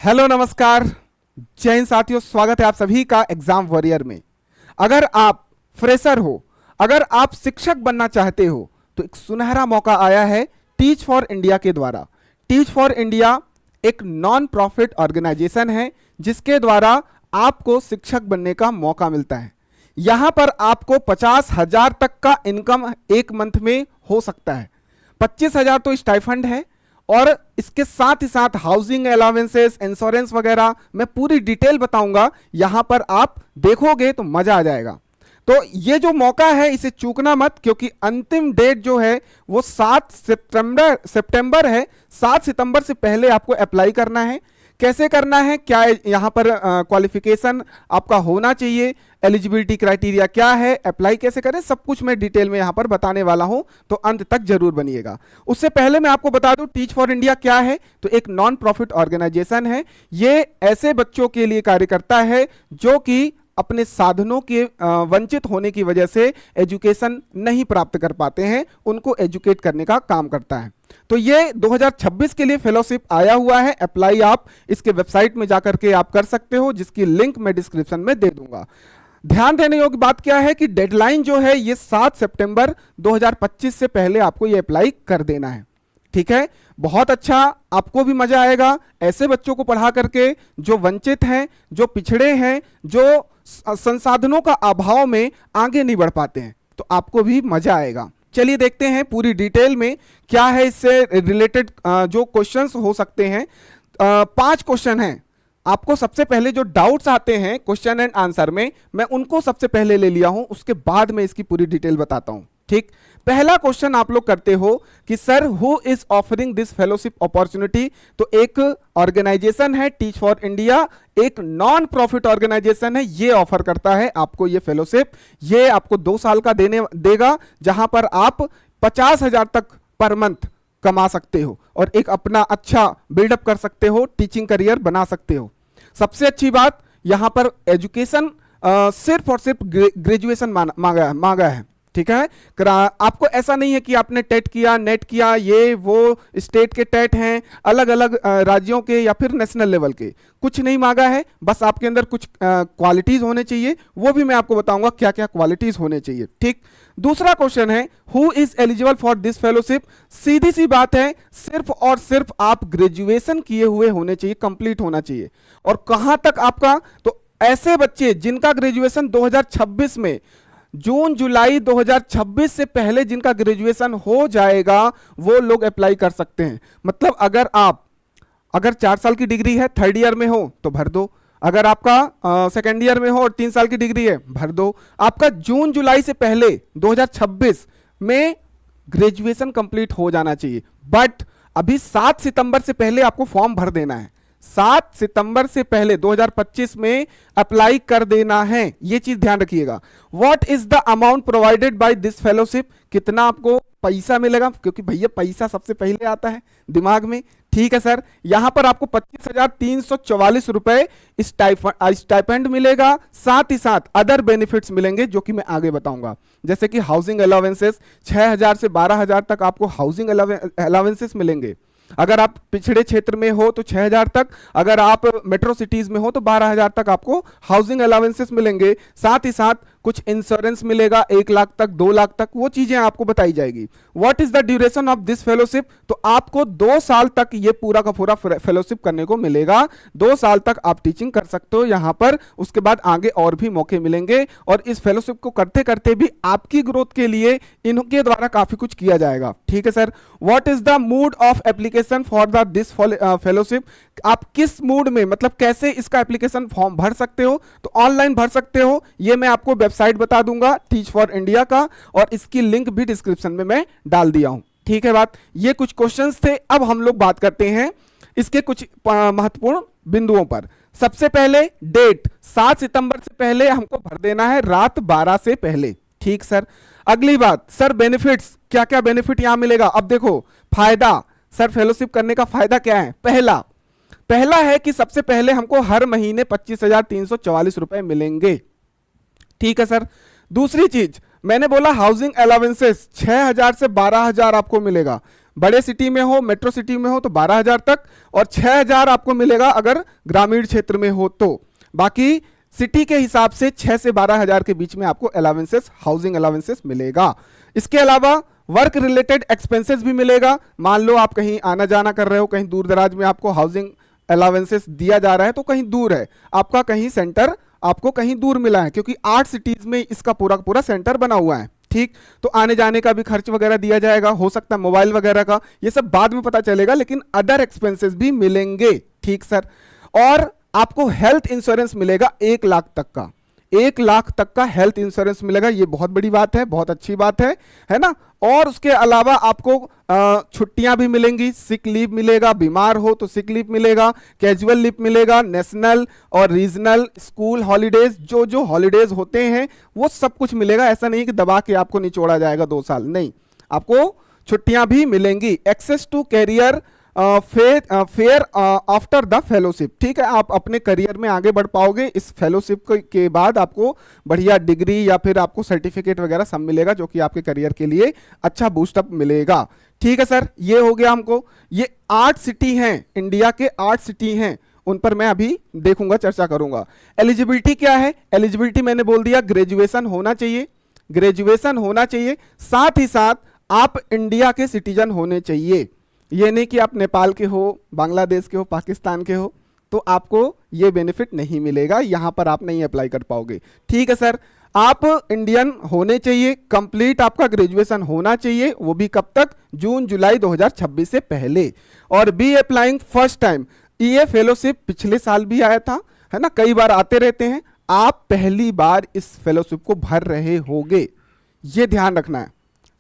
Hello नमस्कार, जय हिंद साथियों। स्वागत है आप सभी का एग्जाम वॉरियर में। अगर आप फ्रेशर हो, अगर आप शिक्षक बनना चाहते हो तो एक सुनहरा मौका आया है टीच फॉर इंडिया के द्वारा। टीच फॉर इंडिया एक नॉन प्रॉफिट ऑर्गेनाइजेशन है जिसके द्वारा आपको शिक्षक बनने का मौका मिलता है। यहां पर आपको 50,000 तक का इनकम एक मंथ में हो सकता है। 25,000 तो स्टाइफंड है और इसके साथ ही साथ हाउसिंग अलाउंसेस, इंश्योरेंस वगैरह मैं पूरी डिटेल बताऊंगा। यहां पर आप देखोगे तो मजा आ जाएगा। तो ये जो मौका है इसे चूकना मत, क्योंकि अंतिम डेट जो है वो 7 सितंबर है। 7 सितंबर से पहले आपको अप्लाई करना है। कैसे करना है, क्या यहां पर क्वालिफिकेशन आपका होना चाहिए, एलिजिबिलिटी क्राइटेरिया क्या है, अप्लाई कैसे करें, सब कुछ मैं डिटेल में यहां पर बताने वाला हूं, तो अंत तक जरूर बनिएगा। उससे पहले मैं आपको बता दूं टीच फॉर इंडिया क्या है। तो एक नॉन प्रॉफिट ऑर्गेनाइजेशन है। ये ऐसे बच्चों के लिए कार्य करता है जो कि अपने साधनों के वंचित होने की वजह से एजुकेशन नहीं प्राप्त कर पाते हैं, उनको एजुकेट करने का काम करता है। तो ये 2026 के लिए फेलोशिप आया हुआ है। अप्लाई आप इसके वेबसाइट में जाकर के आप कर सकते हो, जिसकी लिंक मैं डिस्क्रिप्शन में दे दूंगा। ध्यान देने योग्य बात क्या है कि डेडलाइन जो है ये 7 सितंबर 2025 से पहले आपको ये अप्लाई कर देना है। ठीक है, बहुत अच्छा, आपको भी मजा आएगा ऐसे बच्चों को पढ़ा करके जो वंचित हैं, जो पिछड़े हैं, जो संसाधनों का अभाव में आगे नहीं बढ़ पाते हैं, तो आपको भी मजा आएगा। चलिए देखते हैं पूरी डिटेल में क्या है इससे रिलेटेड जो क्वेश्चंस हो सकते हैं। 5 क्वेश्चन हैं। आपको सबसे पहले जो डाउट्स आते हैं क्वेश्चन एंड आंसर में, मैं उनको सबसे पहले ले लिया हूं, उसके बाद मैं इसकी पूरी डिटेल बताता हूं। ठीक, पहला क्वेश्चन आप लोग करते हो कि sir who is offering this fellowship opportunity. तो एक ऑर्गेनाइजेशन है टीच फॉर इंडिया, एक नॉन प्रॉफिट ऑर्गेनाइजेशन है, ये ऑफर करता है आपको ये फेलोशिप। ये आपको 2 साल का देगा, जहां पर आप 50,000 तक पर मंथ कमा सकते हो और एक अपना अच्छा बिल्डअप कर सकते हो, टीचिंग करियर बना सकते हो। सबसे अच्छी बात, यहां पर एजुकेशन सिर्फ और सिर्फ ग्रेजुएशन मांगा है। ठीक है, आपको ऐसा नहीं है कि आपने टेट किया, नेट किया, ये वो स्टेट के टेट हैं, अलग अलग राज्यों के या फिर नेशनल लेवल के, कुछ नहीं मांगा है। बस आपके अंदर कुछ क्वालिटीज होने चाहिए, वो भी मैं आपको बताऊंगा क्या क्या क्वालिटीज होने चाहिए। ठीक, दूसरा क्वेश्चन है who is eligible for this fellowship. सीधी सी बात है, सिर्फ और सिर्फ आप ग्रेजुएशन किए हुए होने चाहिए, कंप्लीट होना चाहिए। और कहां तक आपका, तो ऐसे बच्चे जिनका ग्रेजुएशन 2026 में, जून जुलाई 2026 से पहले जिनका ग्रेजुएशन हो जाएगा, वो लोग अप्लाई कर सकते हैं। मतलब अगर 4 साल की डिग्री है, 3rd ईयर में हो तो भर दो। अगर आपका 2nd ईयर में हो और 3 साल की डिग्री है, भर दो। आपका जून जुलाई से पहले 2026 में ग्रेजुएशन कंप्लीट हो जाना चाहिए। बट अभी 7 सितंबर से पहले आपको फॉर्म भर देना है। 7 सितंबर से पहले 2025 में अप्लाई कर देना है, यह चीज ध्यान रखिएगा। What is the amount provided by this fellowship, कितना आपको पैसा मिलेगा, क्योंकि भैया पैसा सबसे पहले आता है दिमाग में। ठीक है सर, यहां पर आपको 25,344 रुपए स्टाइपेंड मिलेगा, साथ ही साथ अदर बेनिफिट्स मिलेंगे जो कि मैं आगे बताऊंगा। जैसे कि हाउसिंग अलाउंसेस 6,000 से 12,000 तक आपको हाउसिंग अलाउंसेस मिलेंगे। अगर आप पिछड़े क्षेत्र में हो तो 6,000 तक, अगर आप मेट्रो सिटीज में हो तो 12,000 तक आपको हाउसिंग अलाउंसेस मिलेंगे। साथ ही साथ कुछ इंश्योरेंस मिलेगा 1 लाख तक, 2 लाख तक, वो चीजें आपको बताई जाएगी। What is the duration of this fellowship, तो आपको 2 साल तक ये पूरा का पूरा फेलोशिप करने को मिलेगा। 2 साल तक आप टीचिंग कर सकते हो यहां पर, उसके बाद आगे और भी मौके मिलेंगे। और इस फेलोशिप को करते करते भी आपकी ग्रोथ के लिए इनके द्वारा काफी कुछ किया जाएगा। ठीक है sir, what is the mood off application for the this fellowship, आप किस मूड में, मतलब कैसे इसका एप्लीकेशन फॉर्म भर सकते हो, तो ऑनलाइन भर सकते हो। ये मैं आपको वेबसाइट बता दूंगा टीच फॉर इंडिया का, और इसकी लिंक भी डिस्क्रिप्शन में मैं डाल दिया हूं। ठीक है बात, ये कुछ क्वेश्चंस थे। अब हम लोग बात करते हैं इसके कुछ महत्वपूर्ण बिंदुओं पर। सबसे पहले डेट, 7 सितंबर से पहले हमको भर देना है, रात 12 से पहले। ठीक सर, अगली बात सर बेनिफिट्स, क्या क्या बेनिफिट यहां मिलेगा। अब देखो फायदा, सर फेलोशिप करने का फायदा क्या है। पहला है कि सबसे पहले हमको हर महीने 25,344 रुपए मिलेंगे। ठीक है सर, दूसरी चीज मैंने बोला हाउसिंग अलाउंसेस 6,000 से 12,000 आपको मिलेगा। बड़े सिटी में हो, मेट्रो सिटी में हो तो 12,000 तक, और 6,000 आपको मिलेगा अगर ग्रामीण क्षेत्र में हो तो। बाकी सिटी के हिसाब से 6 से 12,000 के बीच में आपको अलाउंसेस, हाउसिंग अलाउंसेस मिलेगा। इसके अलावा वर्क रिलेटेड एक्सपेंसेस भी मिलेगा। मान लो आप कहीं आना जाना कर रहे हो, कहीं दूर दराज में आपको हाउसिंग अलाउंसेस दिया जा रहा है, तो कहीं दूर है आपका, कहीं सेंटर आपको कहीं दूर मिला है, क्योंकि 8 सिटीज में इसका पूरा पूरा सेंटर बना हुआ है। ठीक, तो आने जाने का भी खर्च वगैरह दिया जाएगा, हो सकता है मोबाइल वगैरह का, ये सब बाद में पता चलेगा, लेकिन अदर एक्सपेंसेस भी मिलेंगे। ठीक सर, और आपको हेल्थ इंश्योरेंस मिलेगा 1 लाख तक का, 1 लाख तक का हेल्थ इंश्योरेंस मिलेगा। ये बहुत बड़ी बात है, बहुत अच्छी बात है ना। और उसके अलावा आपको छुट्टियां भी मिलेंगी, सिक लीव मिलेगा, बीमार हो तो सिक लीव मिलेगा, कैजुअल लीव मिलेगा, नेशनल और रीजनल स्कूल हॉलीडेज, जो जो हॉलीडेज होते हैं वो सब कुछ मिलेगा। ऐसा नहीं कि दबा के आपको निचोड़ा जाएगा 2 साल, नहीं, आपको छुट्टियां भी मिलेंगी। Access to career fair after the fellowship, ठीक है, आप अपने करियर में आगे बढ़ पाओगे इस फेलोशिप के बाद, आपको बढ़िया डिग्री या फिर आपको सर्टिफिकेट वगैरह सब मिलेगा, जो कि आपके करियर के लिए अच्छा बूस्टअप मिलेगा। ठीक है सर, ये हो गया हमको। ये 8 सिटी हैं, इंडिया के 8 सिटी हैं, उन पर मैं अभी देखूंगा, चर्चा करूंगा। एलिजिबिलिटी क्या है? एलिजिबिलिटी मैंने बोल दिया, ग्रेजुएशन होना चाहिए, ग्रेजुएशन होना चाहिए, साथ ही साथ आप इंडिया के सिटीजन होने चाहिए। ये नहीं कि आप नेपाल के हो, बांग्लादेश के हो, पाकिस्तान के हो, तो आपको ये बेनिफिट नहीं मिलेगा, यहां पर आप नहीं अप्लाई कर पाओगे। ठीक है सर, आप इंडियन होने चाहिए, कंप्लीट आपका ग्रेजुएशन होना चाहिए, वो भी कब तक? जून जुलाई 2026 से पहले, और बी अप्लाइंग फर्स्ट टाइम। ये फेलोशिप पिछले साल भी आया था, है ना, कई बार आते रहते हैं, आप पहली बार इस फेलोशिप को भर रहे होगे, ये ध्यान रखना है,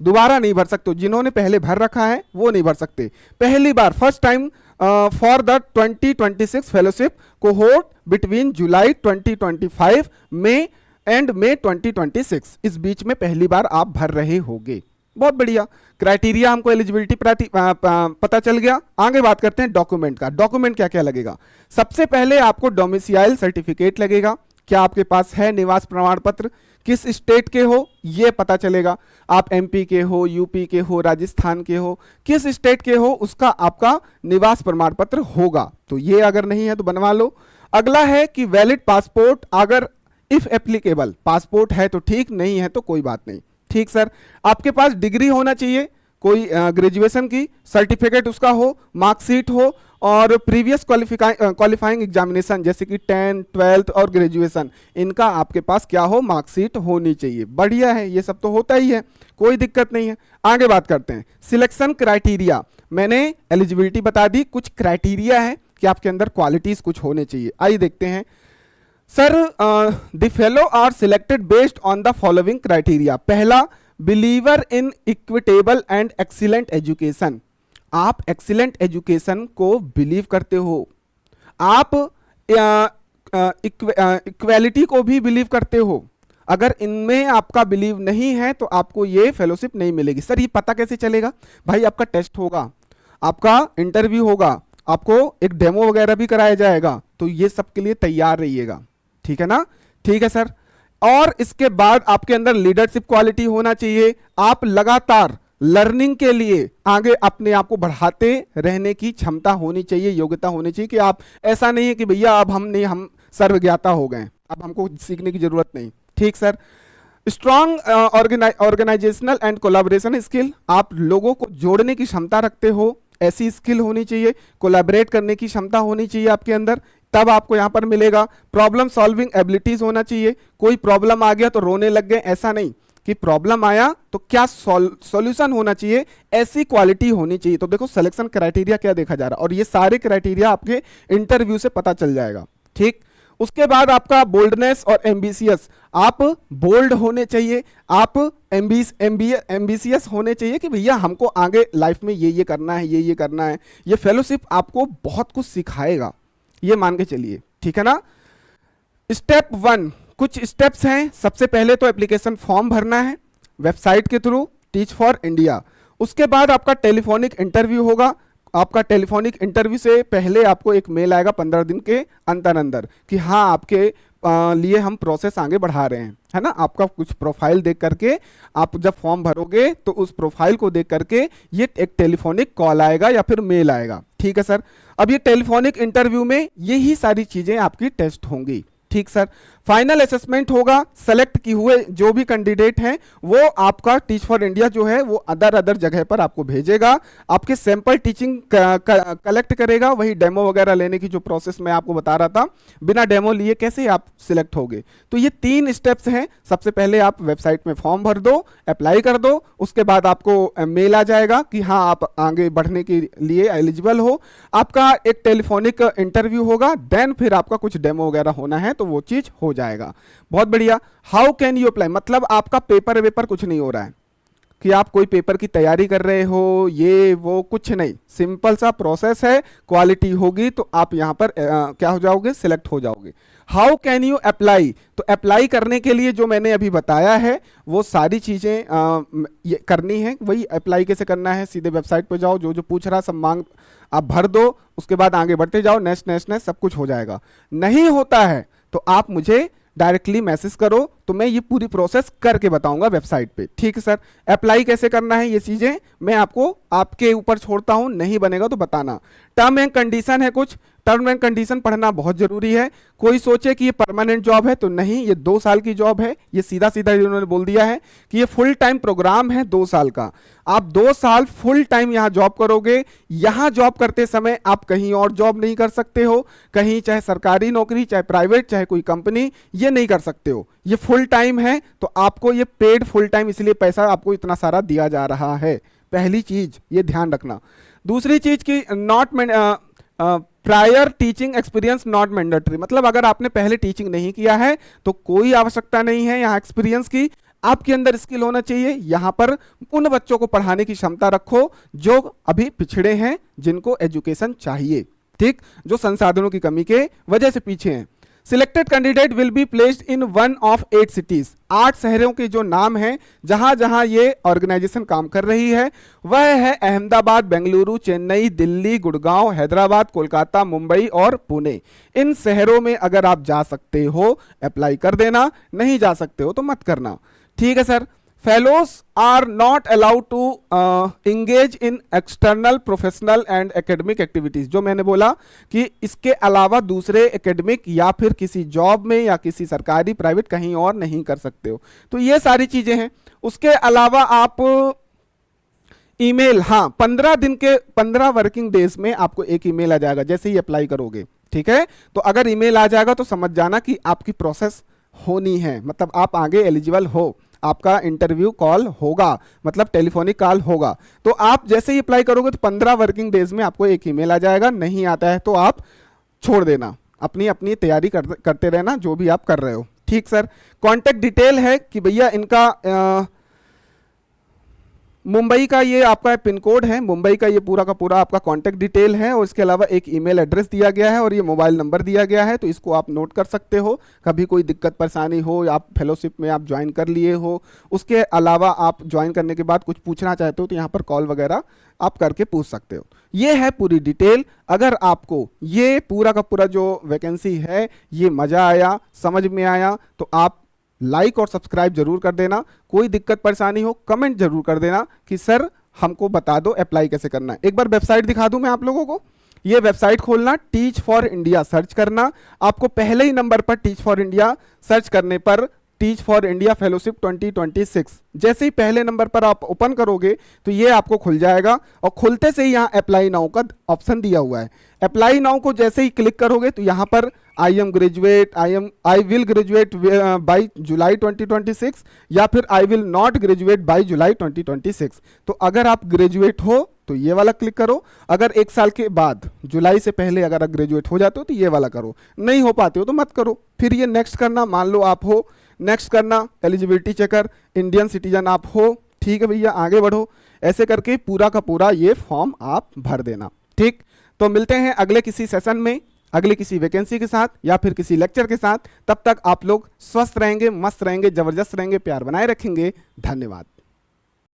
दोबारा नहीं भर सकते। जिन्होंने पहले भर रखा है वो नहीं भर सकते, पहली बार, first time for the 2026 fellowship cohort between July 2025 में एंड मई 2026, इस बीच में पहली बार आप भर रहे होगे। बहुत बढ़िया, क्राइटेरिया हमको एलिजिबिलिटी पता चल गया। आगे बात करते हैं डॉक्यूमेंट का। डॉक्यूमेंट क्या क्या लगेगा? सबसे पहले आपको डोमिसाइल सर्टिफिकेट लगेगा, क्या आपके पास है निवास प्रमाण पत्र, किस स्टेट के हो ये पता चलेगा, आप एमपी के हो, यूपी के हो, राजस्थान के हो, किस स्टेट के हो उसका आपका निवास प्रमाण पत्र होगा, तो ये अगर नहीं है तो बनवा लो। अगला है कि वैलिड पासपोर्ट, अगर इफ एप्लीकेबल पासपोर्ट है तो ठीक, नहीं है तो कोई बात नहीं। ठीक सर, आपके पास डिग्री होना चाहिए, कोई ग्रेजुएशन की सर्टिफिकेट उसका हो, मार्कशीट हो, और प्रीवियस क्वालिफाइंग एग्जामिनेशन जैसे कि 10, 12 और ग्रेजुएशन, इनका आपके पास क्या हो? मार्कशीट होनी चाहिए। बढ़िया है, ये सब तो होता ही है, कोई दिक्कत नहीं है। आगे बात करते हैं सिलेक्शन क्राइटेरिया। मैंने एलिजिबिलिटी बता दी, कुछ क्राइटेरिया है कि आपके अंदर क्वालिटीज कुछ होने चाहिए। आइए देखते हैं sir. The fellows are selected based on the following criteria. पहला, believer in equitable and excellent education, आप एक्सीलेंट एजुकेशन को बिलीव करते हो, आप इक्वेलिटी को भी बिलीव करते हो। अगर इनमें आपका बिलीव नहीं है तो आपको ये फेलोशिप नहीं मिलेगी। सर ये पता कैसे चलेगा? भाई आपका टेस्ट होगा, आपका इंटरव्यू होगा, आपको एक डेमो वगैरह भी कराया जाएगा, तो ये सब के लिए तैयार रहिएगा, ठीक है ना? ठीक है सर। और इसके बाद आपके अंदर लीडरशिप क्वालिटी होना चाहिए, आप लगातार लर्निंग के लिए आगे अपने आप को बढ़ाते रहने की क्षमता होनी चाहिए, योग्यता होनी चाहिए, कि आप ऐसा नहीं है कि भैया अब हम सर्वज्ञाता हो गए, अब हमको सीखने की जरूरत नहीं। ठीक sir. Strong organizational and collaboration skill, आप लोगों को जोड़ने की क्षमता रखते हो, ऐसी स्किल होनी चाहिए, कोलैबोरेट करने की क्षमता होनी चाहिए आपके अंदर, तब आपको यहां पर मिलेगा। प्रॉब्लम सॉल्विंग एबिलिटीज होना चाहिए, कोई प्रॉब्लम आ गया तो रोने लग गए, ऐसा नहीं कि प्रॉब्लम आया तो क्या सॉल्यूशन होना चाहिए, ऐसी क्वालिटी होनी चाहिए। तो देखो सिलेक्शन क्राइटेरिया क्या देखा जा रहा है, और ये सारे क्राइटेरिया आपके इंटरव्यू से पता चल जाएगा। ठीक, उसके बाद आपका बोल्डनेस और एम्बिशियस, आप बोल्ड होने चाहिए, आप एम्बिशियस होने चाहिए कि भैया हमको आगे लाइफ में ये करना है, ये करना है। ये फेलोशिप आपको बहुत कुछ सिखाएगा, ये मान के चलिए, ठीक है ना? स्टेप 1, कुछ स्टेप्स हैं। सबसे पहले तो एप्लीकेशन फॉर्म भरना है वेबसाइट के थ्रू, टीच फॉर इंडिया। उसके बाद आपका टेलीफोनिक इंटरव्यू होगा। आपका टेलीफोनिक इंटरव्यू से पहले आपको एक मेल आएगा 15 दिन के अंदर कि हाँ आपके लिए हम प्रोसेस आगे बढ़ा रहे हैं, है ना। आपका कुछ प्रोफाइल देख करके आप जब फॉर्म भरोगे तो उस प्रोफाइल को देख करके ये एक टेलीफोनिक कॉल आएगा या फिर मेल आएगा, ठीक है सर। अब ये टेलीफोनिक इंटरव्यू में यही सारी चीजें आपकी टेस्ट होंगी, ठीक सर। फाइनल असेसमेंट होगा, सेलेक्ट किए हुए जो भी कैंडिडेट हैं वो आपका टीच फॉर इंडिया जो है वो अदर जगह पर आपको भेजेगा, आपके सैंपल टीचिंग कलेक्ट करेगा, वही डेमो वगैरह लेने की जो प्रोसेस मैं आपको बता रहा था, बिना डेमो लिए कैसे आप सिलेक्ट होगे। तो ये 3 स्टेप्स हैं। सबसे पहले आप वेबसाइट में फॉर्म भर दो, अप्लाई कर दो, उसके बाद आपको मेल आ जाएगा कि हाँ आप आगे बढ़ने के लिए एलिजिबल हो। आपका एक टेलीफोनिक इंटरव्यू होगा, देन फिर आपका कुछ डेमो वगैरह होना है तो वो चीज हो जाएगा। बहुत बढ़िया। हाउ कैन यू अप्लाई, मतलब आपका पेपर वेपर कुछ नहीं हो रहा है कि आप कोई पेपर की तैयारी कर रहे हो, ये वो कुछ नहीं, सिंपल सा प्रोसेस है। क्वालिटी होगी तो आप यहां पर क्या हो जाओगे, सिलेक्ट हो जाओगे। हाउ कैन यू अप्लाई, तो अप्लाई करने के लिए जो मैंने अभी बताया है वो सारी चीजें ये करनी है। वही अप्लाई कैसे करना है, सीधे वेबसाइट पर जाओ, जो जो पूछ रहा सब मांग आप भर दो, उसके बाद आगे बढ़ते जाओ, नेक्स्ट सब कुछ हो जाएगा। नहीं होता है तो आप मुझे डायरेक्टली मैसेज करो, तो मैं ये पूरी प्रोसेस करके बताऊंगा वेबसाइट पे, ठीक है सर। अप्लाई कैसे करना है ये चीजें मैं आपको आपके ऊपर छोड़ता हूं, नहीं बनेगा तो बताना। टर्म एंड कंडीशन है कुछ, टर्म एंड कंडीशन पढ़ना बहुत जरूरी है। कोई सोचे कि ये परमानेंट जॉब है तो नहीं, ये 2 साल की जॉब है। ये सीधा सीधा इन्होंने बोल दिया है कि ये फुल टाइम प्रोग्राम है 2 साल का। आप 2 साल फुल टाइम यहाँ जॉब करोगे। यहाँ जॉब करते समय आप कहीं और जॉब नहीं कर सकते हो, कहीं चाहे सरकारी नौकरी, चाहे प्राइवेट, चाहे कोई कंपनी, ये नहीं कर सकते हो। ये फुल टाइम है तो आपको ये पेड फुल टाइम, इसलिए पैसा आपको इतना सारा दिया जा रहा है। पहली चीज ये ध्यान रखना। दूसरी चीज की not prior teaching experience not mandatory, मतलब अगर आपने पहले टीचिंग नहीं किया है तो कोई आवश्यकता नहीं है यहाँ एक्सपीरियंस की। आपके अंदर स्किल होना चाहिए। यहाँ पर उन बच्चों को पढ़ाने की क्षमता रखो जो अभी पिछड़े हैं, जिनको एजुकेशन चाहिए, ठीक, जो संसाधनों की कमी के वजह से पीछे हैं। Selected candidate will be placed in 1 of 8 cities। 8 शहरों के जो नाम हैं जहां जहां ये ऑर्गेनाइजेशन काम कर रही है वह है अहमदाबाद, बेंगलुरु, चेन्नई, दिल्ली, गुड़गांव, हैदराबाद, कोलकाता, मुंबई और पुणे। इन शहरों में अगर आप जा सकते हो अप्लाई कर देना, नहीं जा सकते हो तो मत करना, ठीक है sir. Fellows are not allowed to engage in external professional and academic activities. जो मैंने बोला कि इसके अलावा दूसरे एकेडमिक या फिर किसी जॉब में या किसी सरकारी प्राइवेट कहीं और नहीं कर सकते हो। तो ये सारी चीजें हैं। उसके अलावा आप ईमेल, हाँ 15 वर्किंग डेज में आपको एक ईमेल आ जाएगा जैसे ही अप्लाई करोगे, ठीक है। तो अगर ईमेल आ जाएगा तो समझ जाना कि आपकी प्रोसेस होनी है, मतलब आप आगे एलिजिबल हो, आपका इंटरव्यू कॉल होगा, मतलब टेलीफोनिक कॉल होगा। तो आप जैसे ही अप्लाई करोगे तो 15 वर्किंग डेज में आपको एक ईमेल आ जाएगा। नहीं आता है तो आप छोड़ देना, अपनी अपनी तैयारी करते रहना जो भी आप कर रहे हो, ठीक सर। कॉन्टेक्ट डिटेल है कि भैया इनका मुंबई का ये आपका पिन कोड है, मुंबई का ये पूरा का पूरा आपका कांटेक्ट डिटेल है, और इसके अलावा एक ईमेल एड्रेस दिया गया है और ये मोबाइल नंबर दिया गया है। तो इसको आप नोट कर सकते हो, कभी कोई दिक्कत परेशानी हो, आप फेलोशिप में आप ज्वाइन कर लिए हो, उसके अलावा आप ज्वाइन करने के बाद कुछ पूछना चाहते हो तो यहाँ पर कॉल वगैरह आप करके पूछ सकते हो। ये है पूरी डिटेल। अगर आपको ये पूरा का पूरा जो वैकेंसी है ये मज़ा आया, समझ में आया, तो आप लाइक और सब्सक्राइब जरूर कर देना। कोई दिक्कत परेशानी हो कमेंट जरूर कर देना कि सर हमको बता दो अप्लाई कैसे करना है। एक बार वेबसाइट दिखा दूं मैं आप लोगों को। ये वेबसाइट खोलना, टीच फॉर इंडिया सर्च करना। आपको पहले ही नंबर पर टीच फॉर इंडिया सर्च करने पर टीच फॉर इंडिया फेलोशिप 2026 जैसे ही पहले नंबर पर आप ओपन करोगे तो ये आपको खुल जाएगा, और खुलते से ही यहाँ अप्लाई नाउ का ऑप्शन दिया हुआ है। अप्लाई नाउ को जैसे ही क्लिक करोगे तो यहाँ पर I will graduate by July 2026 या फिर I will not graduate by July 2026। तो अगर आप ग्रेजुएट हो तो ये वाला क्लिक करो, अगर 1 साल के बाद जुलाई से पहले अगर आप ग्रेजुएट हो जाते हो तो ये वाला करो, नहीं हो पाते हो तो मत करो। फिर ये नेक्स्ट करना, मान लो आप हो, नेक्स्ट करना, एलिजिबिलिटी चेकर, इंडियन सिटीजन आप हो, ठीक है भैया आगे बढ़ो। ऐसे करके पूरा का पूरा ये फॉर्म आप भर देना, ठीक। तो मिलते हैं अगले किसी सेशन में, अगली किसी वैकेंसी के साथ या फिर किसी लेक्चर के साथ। तब तक आप लोग स्वस्थ रहेंगे, मस्त रहेंगे, जबरदस्त रहेंगे, प्यार बनाए रखेंगे। धन्यवाद।